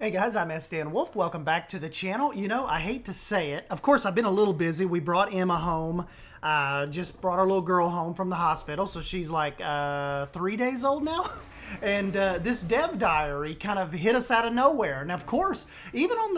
Hey guys, I'm S. Dan Wolf. Welcome back to the channel. You know, I hate to say it. Of course, I've been a little busy. We brought Emma home. Just brought our little girl home from the hospital. So she's like 3 days old now. And this dev diary kind of hit us out of nowhere. And of course, even on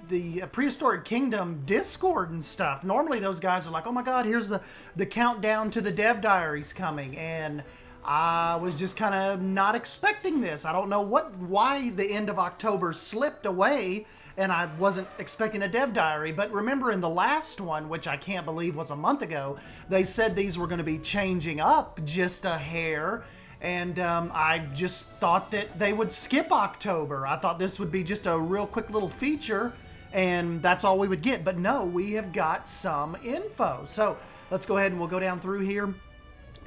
the Prehistoric Kingdom Discord and stuff, normally those guys are like, oh my God, here's the countdown to the dev diaries coming. And I was just kind of not expecting this. I don't know why the end of October slipped away and I wasn't expecting a dev diary. But remember in the last one, which I can't believe was a month ago, they said these were going to be changing up just a hair. And I just thought that they would skip October. I thought this would be just a real quick little feature and that's all we would get. But no, we have got some info. So let's go ahead and we'll go down through here.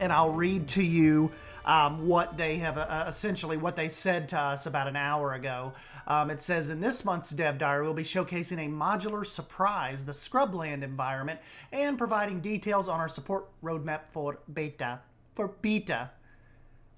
And I'll read to you what they have, essentially what they said to us about an hour ago. It says, in this month's Dev Diary, we'll be showcasing a modular surprise, the Scrubland environment, and providing details on our support roadmap for beta.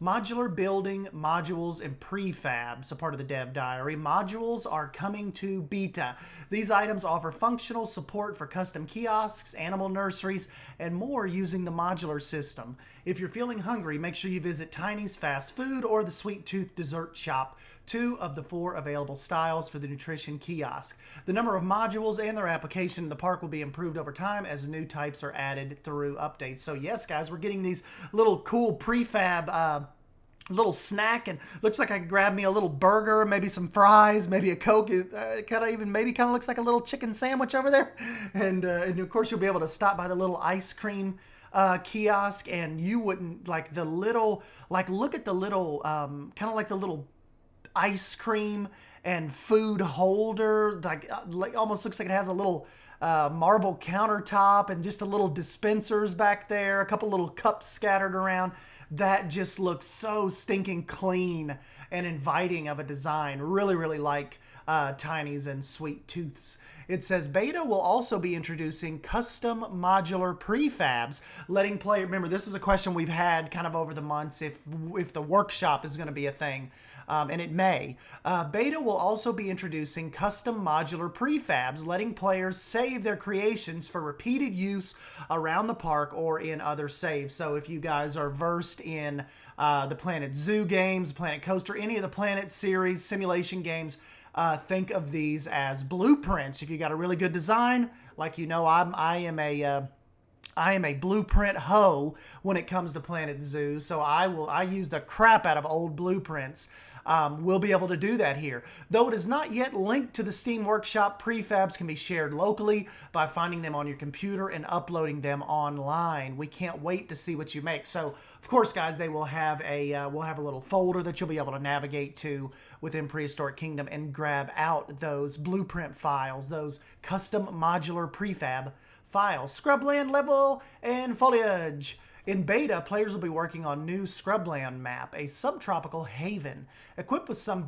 Modular building, modules, and prefabs, a part of the Dev Diary. Modules are coming to beta. These items offer functional support for custom kiosks, animal nurseries, and more using the modular system. If you're feeling hungry, make sure you visit Tiny's Fast Food or the Sweet Tooth Dessert Shop, 2 of the 4 available styles for the nutrition kiosk. The number of modules and their application in the park will be improved over time as new types are added through updates. So yes, guys, we're getting these little cool prefab little snack, and looks like I could grab me a little burger, maybe some fries, maybe a Coke. It kind of looks like a little chicken sandwich over there. And of course you'll be able to stop by the little ice cream kiosk, and you wouldn't like the little, like look at the little kind of like the little ice cream and food holder, like almost looks like it has a little marble countertop and just a little dispensers back there, a couple little cups scattered around. That just looks so stinking clean and inviting of a design. Really like Tiny's and Sweet Tooth's. It says beta will also be introducing custom modular prefabs, letting players, remember this is a question we've had kind of over the months if the workshop is going to be a thing. And it may. Beta will also be introducing custom modular prefabs, letting players save their creations for repeated use around the park or in other saves. So if you guys are versed in the Planet Zoo games, Planet Coaster, any of the Planet series, simulation games, think of these as blueprints. If you got a really good design, like you know, I am a blueprint hoe when it comes to Planet Zoo, so I use the crap out of old blueprints. We'll be able to do that here. Though it is not yet linked to the Steam Workshop, prefabs can be shared locally by finding them on your computer and uploading them online. We can't wait to see what you make. So, of course, guys, they will have we'll have a little folder that you'll be able to navigate to within Prehistoric Kingdom and grab out those blueprint files, those custom modular prefab files. Scrubland level and foliage. In beta, players will be working on new Scrubland map, a subtropical haven. Equipped with the same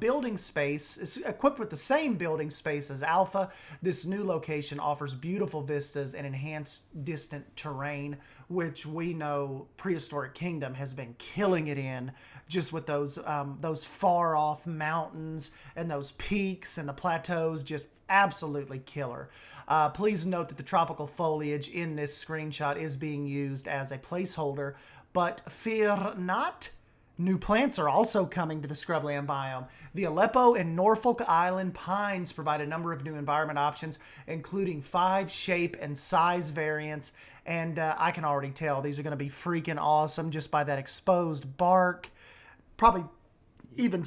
building space as Alpha, this new location offers beautiful vistas and enhanced distant terrain, which we know Prehistoric Kingdom has been killing it in, just with those far-off mountains and those peaks and the plateaus, just absolutely killer. Please note that the tropical foliage in this screenshot is being used as a placeholder, but fear not. New plants are also coming to the Scrubland biome. The Aleppo and Norfolk Island pines provide a number of new environment options, including 5 shape and size variants, and I can already tell these are going to be freaking awesome just by that exposed bark. Probably even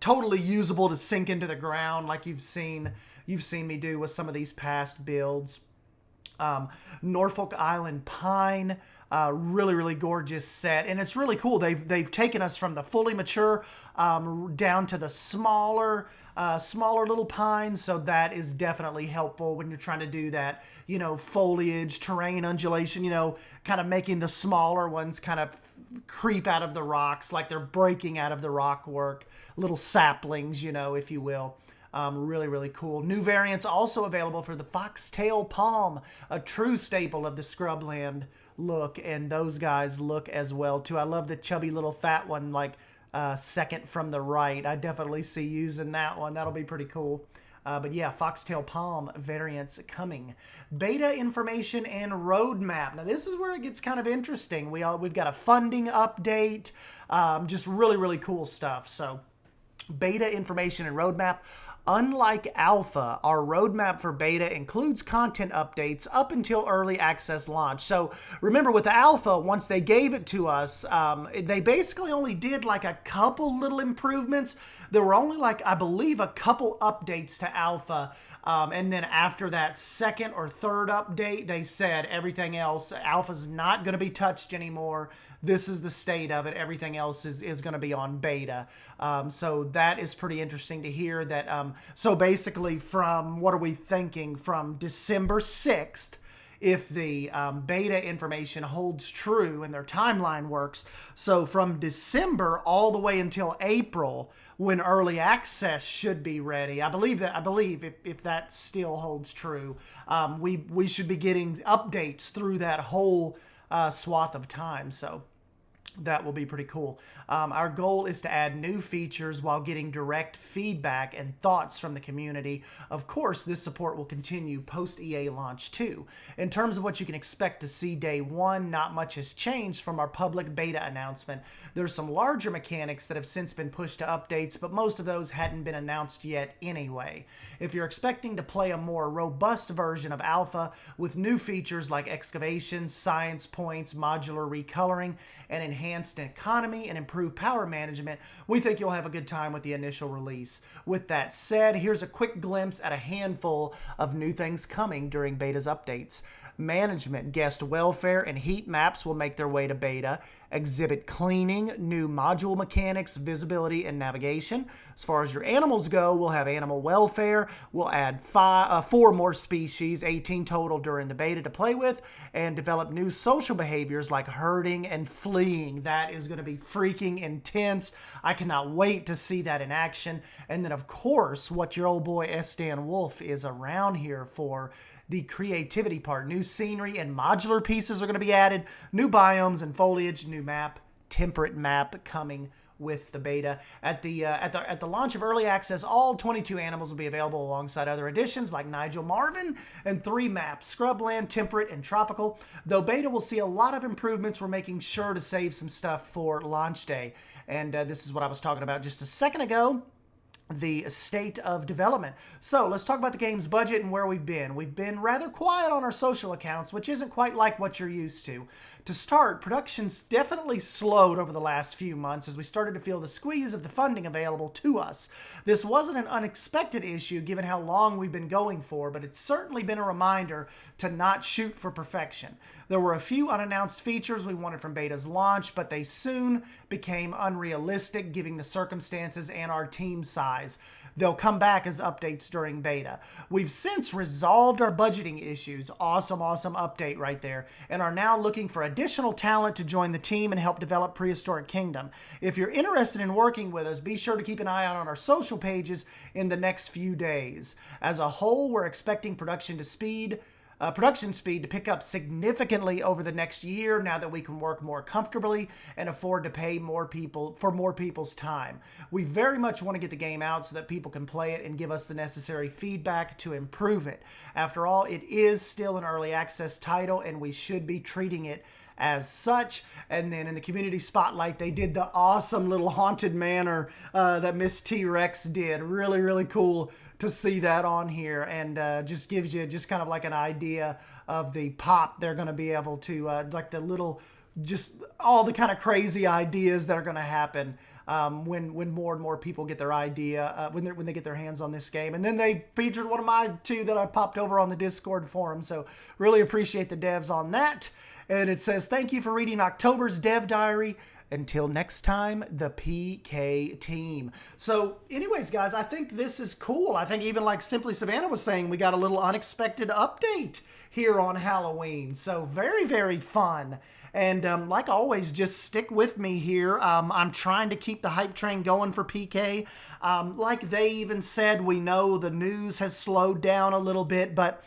totally usable to sink into the ground like you've seen me do with some of these past builds. Norfolk Island pine, really gorgeous set, and it's really cool. They've taken us from the fully mature down to the smaller little pines, so that is definitely helpful when you're trying to do that, you know, foliage, terrain undulation, you know, kind of making the smaller ones kind of creep out of the rocks like they're breaking out of the rock work, little saplings, you know, if you will. Really cool. New variants also available for the foxtail palm, a true staple of the Scrubland look, and those guys look as well too. I love the chubby little fat one, like second from the right. I definitely see using that one. That'll be pretty cool. But yeah, foxtail palm variants coming. Beta information and roadmap. Now this is where it gets kind of interesting. We've got a funding update, just really, really cool stuff. So beta information and roadmap. Unlike alpha, our roadmap for beta includes content updates up until early access launch. So remember with the alpha, once they gave it to us, they basically only did like a couple little improvements. There were only like, I believe, a couple updates to alpha. And then after that second or third update, they said everything else, alpha's not going to be touched anymore. This is the state of it. Everything else is going to be on beta. So that is pretty interesting to hear that. So basically from, what are we thinking, from December 6th, if the beta information holds true and their timeline works. So from December all the way until April, when early access should be ready. I believe if that still holds true, we should be getting updates through that whole swath of time. So that will be pretty cool. Our goal is to add new features while getting direct feedback and thoughts from the community. Of course, this support will continue post-EA launch too. In terms of what you can expect to see day one, not much has changed from our public beta announcement. There's some larger mechanics that have since been pushed to updates, but most of those hadn't been announced yet anyway. If you're expecting to play a more robust version of Alpha with new features like excavations, science points, modular recoloring, and enhanced economy and improved power management, we think you'll have a good time with the initial release. With that said, here's a quick glimpse at a handful of new things coming during beta's updates. Management, guest welfare, and heat maps will make their way to beta. Exhibit cleaning, new module mechanics, visibility, and navigation. As far as your animals go, we'll have animal welfare. We'll add 4 more species, 18 total during the beta to play with, and develop new social behaviors like herding and fleeing. That is going to be freaking intense. I cannot wait to see that in action. And then, of course, what your old boy Stan Wolf is around here for, the creativity part. New scenery and modular pieces are going to be added, new biomes and foliage, new map, temperate map coming with the beta. At the launch of early access, all 22 animals will be available alongside other additions like Nigel Marvin and 3 maps, Scrubland, temperate, and tropical. Though beta will see a lot of improvements, we're making sure to save some stuff for launch day. And this is what I was talking about just a second ago, the state of development. So let's talk about the game's budget and where we've been. We've been rather quiet on our social accounts, which isn't quite like what you're used to. To start, production's definitely slowed over the last few months as we started to feel the squeeze of the funding available to us. This wasn't an unexpected issue given how long we've been going for, but it's certainly been a reminder to not shoot for perfection. There were a few unannounced features we wanted from beta's launch, but they soon became unrealistic given the circumstances and our team size. They'll come back as updates during beta. We've since resolved our budgeting issues. Awesome update right there. And are now looking for additional talent to join the team and help develop Prehistoric Kingdom. If you're interested in working with us, be sure to keep an eye out on our social pages in the next few days. As a whole, we're expecting production speed to pick up significantly over the next year now that we can work more comfortably and afford to pay more people for more people's time. We very much want to get the game out so that people can play it and give us the necessary feedback to improve it. After all, it is still an early access title and we should be treating it as such. And then in the community spotlight, they did the awesome little haunted manor that Miss T-Rex did. Really, really cool to see that on here, and just gives you just kind of like an idea of the pop they're going to be able to, like the little, just all the kind of crazy ideas that are going to happen when more and more people get their idea, when they get their hands on this game. And then they featured one of my 2 that I popped over on the Discord forum, so really appreciate the devs on that. And it says, thank you for reading October's Dev Diary. Until next time, the PK team. So anyways, guys, I think this is cool. I think even like Simply Savannah was saying, we got a little unexpected update here on Halloween. So very, very fun. And like always, just stick with me here. I'm trying to keep the hype train going for PK. Like they even said, we know the news has slowed down a little bit, but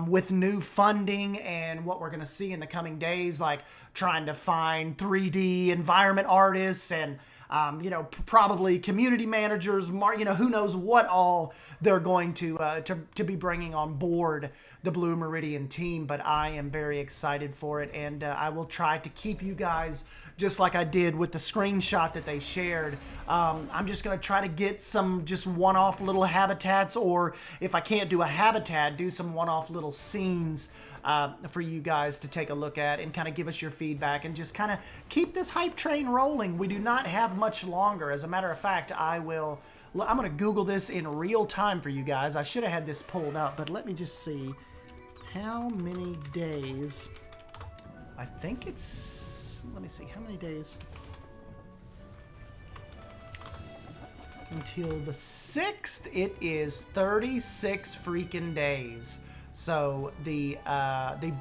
with new funding and what we're going to see in the coming days, like trying to find 3D environment artists and you know, probably community managers, you know, who knows what all they're going to be bringing on board the Blue Meridian team. But I am very excited for it, and I will try to keep you guys, just like I did with the screenshot that they shared. I'm just going to try to get some just one-off little habitats, or if I can't do a habitat, do some one-off little scenes for you guys to take a look at and kind of give us your feedback and just kind of keep this hype train rolling. We do not have much longer. As a matter of fact, I'm going to Google this in real time for you guys. I should have had this pulled up, but let me just see how many days. I think it's, let me see, how many days until the 6th? It is 36 freaking days. So the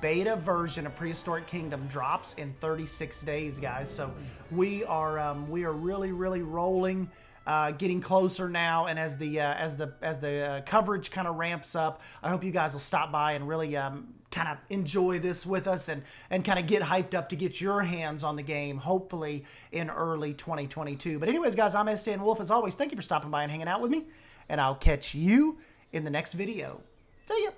beta version of Prehistoric Kingdom drops in 36 days, guys. So we are really rolling, getting closer now. And as the coverage kind of ramps up, I hope you guys will stop by and really kind of enjoy this with us and kind of get hyped up to get your hands on the game, hopefully in early 2022. But anyways, guys, I'm Stan Wolf. As always, thank you for stopping by and hanging out with me, and I'll catch you in the next video. See ya.